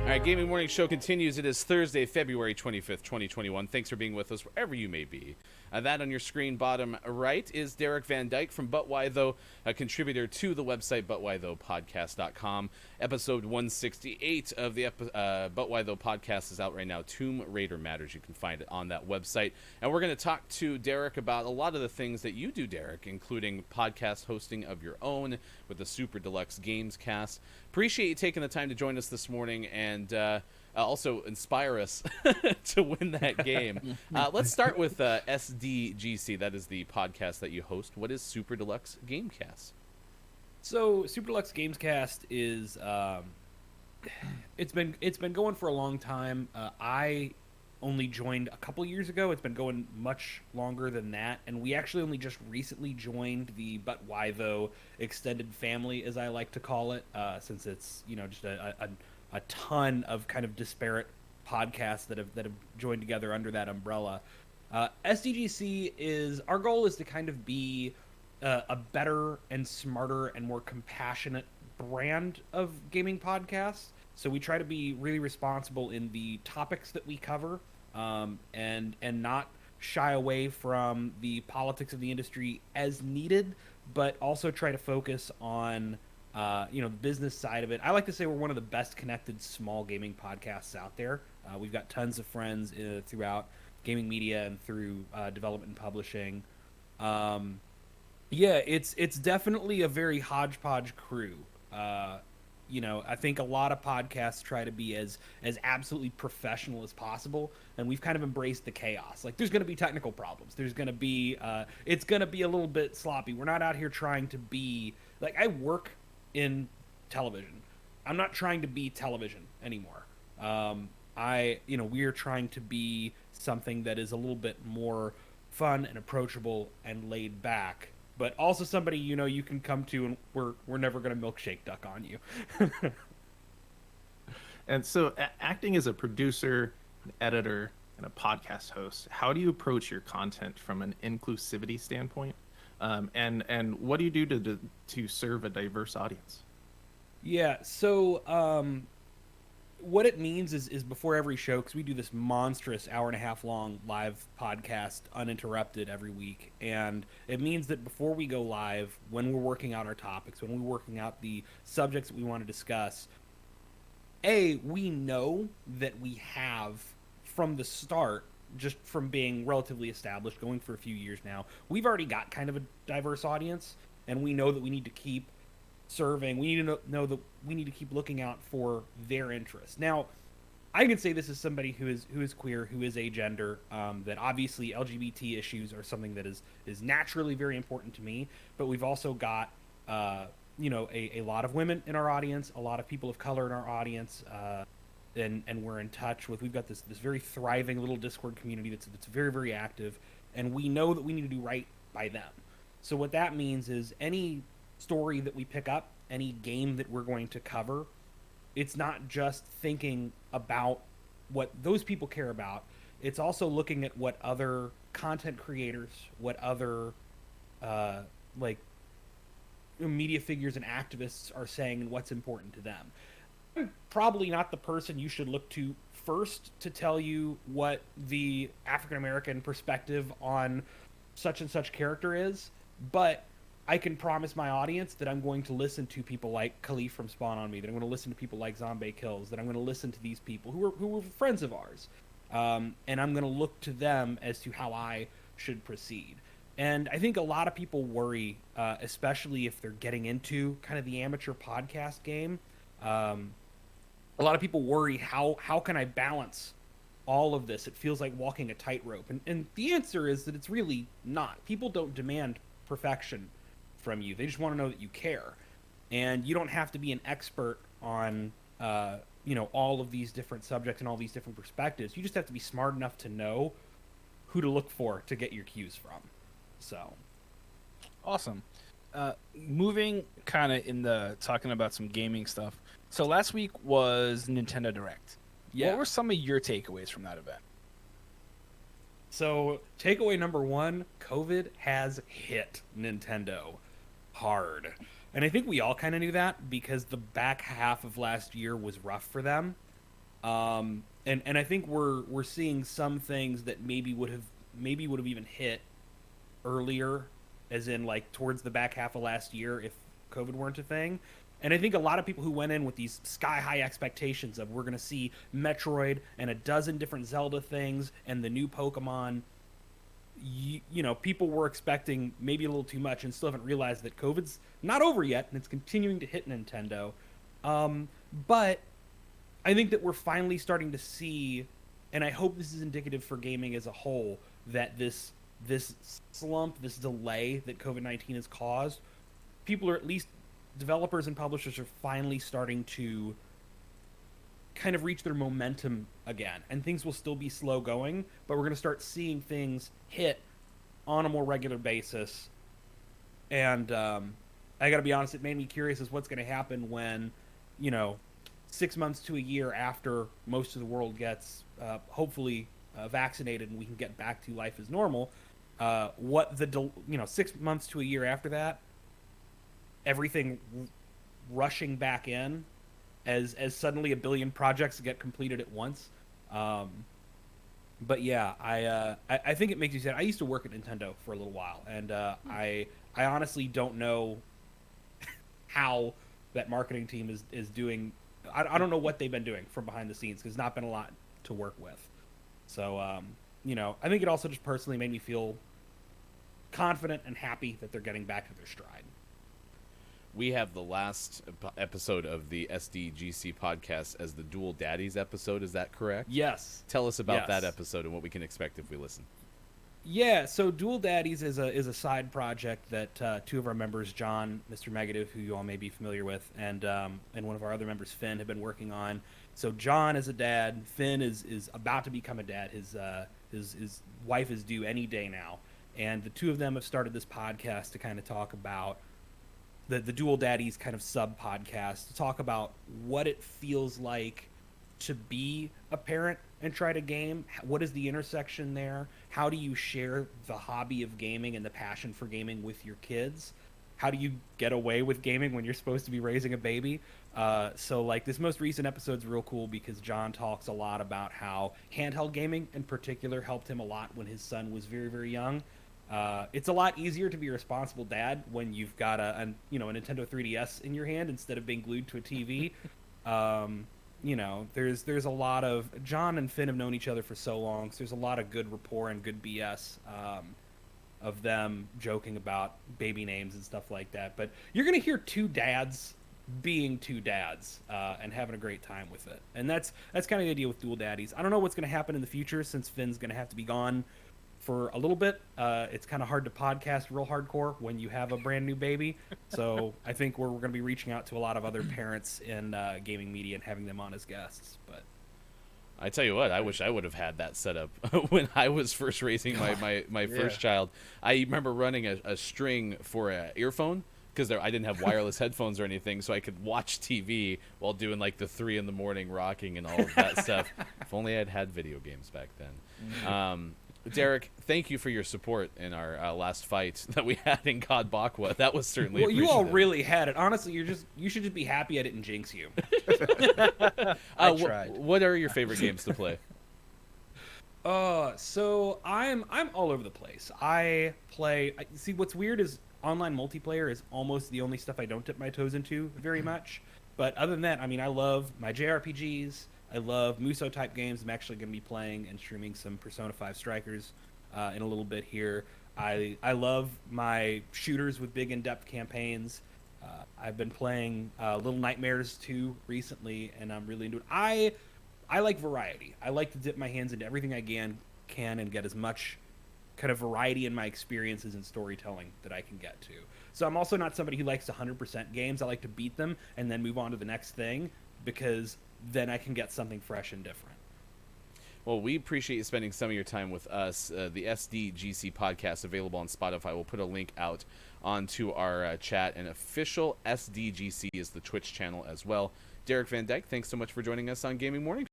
All right, Gaming Morning Show continues. It is Thursday, February 25th, 2021. Thanks for being with us wherever you may be. That on your screen bottom right is Derek Van Dyke from But Why Tho, a contributor to the website butwhythopodcast.com. Episode 168 of the But Why Tho podcast is out right now. Tomb Raider Matters. You can find it on that website. And we're going to talk to Derek about a lot of the things that you do, Derek, including podcast hosting of your own with the Super Deluxe Games Cast. Appreciate you taking the time to join us this morning and also inspire us to win that game. Let's start with SDGC. That is the podcast that you host. What is Super Deluxe Game Cast? So Super Deluxe Games Cast is it's been going for a long time. I only joined a couple years ago. It's been going much longer than that, and we actually only just recently joined the But Why Tho extended family, as I like to call it, since it's just a ton of kind of disparate podcasts that have joined together under that umbrella. SDGC is our goal is to kind of be a better and smarter and more compassionate brand of gaming podcasts. So we try to be really responsible in the topics that we cover, and not shy away from the politics of the industry as needed, but also try to focus on the business side of it. I like to say we're one of the best connected small gaming podcasts out there. We've got tons of friends throughout gaming media and through development and publishing. It's definitely a very hodgepodge crew. I think a lot of podcasts try to be as absolutely professional as possible, and we've kind of embraced the chaos. Like, there's going to be technical problems. There's going to be it's going to be a little bit sloppy. We're not out here trying to be like, I work in television. I'm not trying to be television anymore. We are trying to be something that is a little bit more fun and approachable and laid back, but also somebody you can come to, and we're never going to milkshake duck on you. And so, acting as a producer, an editor, and a podcast host, how do you approach your content from an inclusivity standpoint? And what do you do to serve a diverse audience? Yeah, so what it means is before every show, because we do this monstrous hour-and-a-half long live podcast uninterrupted every week, and it means that before we go live, when we're working out our topics, when we're working out the subjects that we want to discuss, we know that we have, from the start, just from being relatively established, going for a few years now, we've already got kind of a diverse audience, and we know that we need to keep serving. We need to know that we need to keep looking out for their interests. Now, I can say this as somebody who is queer, who is agender, that obviously LGBT issues are something that is naturally very important to me, but we've also got a lot of women in our audience, a lot of people of color in our audience, and we're in touch with, we've got this very thriving little Discord community that's very, very active, and we know that we need to do right by them. So what that means is any story that we pick up, any game that we're going to cover, it's not just thinking about what those people care about. It's also looking at what other content creators, what other media figures and activists are saying and what's important to them. I'm probably not the person you should look to first to tell you what the African American perspective on such and such character is, but I can promise my audience that I'm going to listen to people like Khalif from Spawn on Me, that I'm going to listen to people like Zombie Kills, that I'm going to listen to these people who were friends of ours, and I'm going to look to them as to how I should proceed. And I think a lot of people worry, especially if they're getting into kind of the amateur podcast game. A lot of people worry, how can I balance all of this? It feels like walking a tightrope. And the answer is that it's really not. People don't demand perfection from you. They just want to know that you care. And you don't have to be an expert on all of these different subjects and all these different perspectives. You just have to be smart enough to know who to look for to get your cues from. So awesome. Moving kind of in the talking about some gaming stuff. So last week was Nintendo Direct. Yeah. What were some of your takeaways from that event? So takeaway number one, COVID has hit Nintendo hard. And I think we all kind of knew that because the back half of last year was rough for them. And I think we're seeing some things that maybe would have even hit earlier, as in like towards the back half of last year if COVID weren't a thing. And I think a lot of people who went in with these sky high expectations of we're going to see Metroid and a dozen different Zelda things and the new Pokemon, you know, people were expecting maybe a little too much and still haven't realized that COVID's not over yet and it's continuing to hit Nintendo. But I think that we're finally starting to see, and I hope this is indicative for gaming as a whole, that this slump, this delay that COVID-19 has caused, people are, at least developers and publishers, are finally starting to kind of reach their momentum again. And things will still be slow going, but we're going to start seeing things hit on a more regular basis. And I got to be honest, it made me curious as what's going to happen when, you know, 6 months to a year after most of the world gets hopefully vaccinated and we can get back to life as normal. 6 months to a year after that, everything rushing back in as suddenly a billion projects get completed at once. But yeah, I think it makes you sad. I used to work at Nintendo for a little while, and I honestly don't know how that marketing team is doing. I don't know what they've been doing from behind the scenes, because not been a lot to work with. So you know, I think it also just personally made me feel confident and happy that they're getting back to their stride. We have the last episode of the SDGC podcast as the Dual Daddies episode. Is that correct? Yes. Tell us about Yes. that episode and what we can expect if we listen. Yeah, so Dual Daddies is a side project that two of our members, John, Mr. Megative, who you all may be familiar with, and one of our other members, Finn, have been working on. So John is a dad. Finn is about to become a dad. His wife is due any day now, and the two of them have started this podcast to kind of talk about the Dual Daddies kind of sub podcast, to talk about what it feels like to be a parent and try to game. What is the intersection there? How do you share the hobby of gaming and the passion for gaming with your kids? How do you get away with gaming when you're supposed to be raising a baby? So like this most recent episode's real cool because John talks a lot about how handheld gaming in particular helped him a lot when his son was very, very young. It's a lot easier to be a responsible dad when you've got a Nintendo 3DS in your hand instead of being glued to a TV. You know, there's a lot of, John and Finn have known each other for so long, so there's a lot of good rapport and good BS of them joking about baby names and stuff like that. But you're gonna hear two dads being two dads and having a great time with it, and that's kind of the idea with Dual Daddies. I don't know what's gonna happen in the future since Finn's gonna have to be gone for a little bit. It's kind of hard to podcast real hardcore when you have a brand new baby. So I think we're going to be reaching out to a lot of other parents in gaming media and having them on as guests. But I tell you what, I wish I would have had that set up when I was first raising my first child. I remember running a string for an earphone because I didn't have wireless headphones or anything, so I could watch TV while doing like the 3 a.m. rocking and all of that stuff. If only I'd had video games back then. Derek, thank you for your support in our last fight that we had in God Bakwa. That was certainly well, you all appreciative. really had it. Honestly, you should just be happy I didn't jinx you. I tried. What are your favorite games to play? So I'm all over the place. I see what's weird is online multiplayer is almost the only stuff I don't dip my toes into very much. But other than that, I mean, I love my JRPGs. I love Muso type games. I'm actually going to be playing and streaming some Persona 5 Strikers in a little bit here. I love my shooters with big in-depth campaigns. I've been playing Little Nightmares 2 recently, and I'm really into it. I like variety. I like to dip my hands into everything I can and get as much kind of variety in my experiences and storytelling that I can get to. So I'm also not somebody who likes to 100% games. I like to beat them and then move on to the next thing, because then I can get something fresh and different. Well, we appreciate you spending some of your time with us. The SDGC podcast available on Spotify. We'll put a link out onto our chat, and official SDGC is the Twitch channel as well. Derek Van Dyke, thanks so much for joining us on Gaming Morning.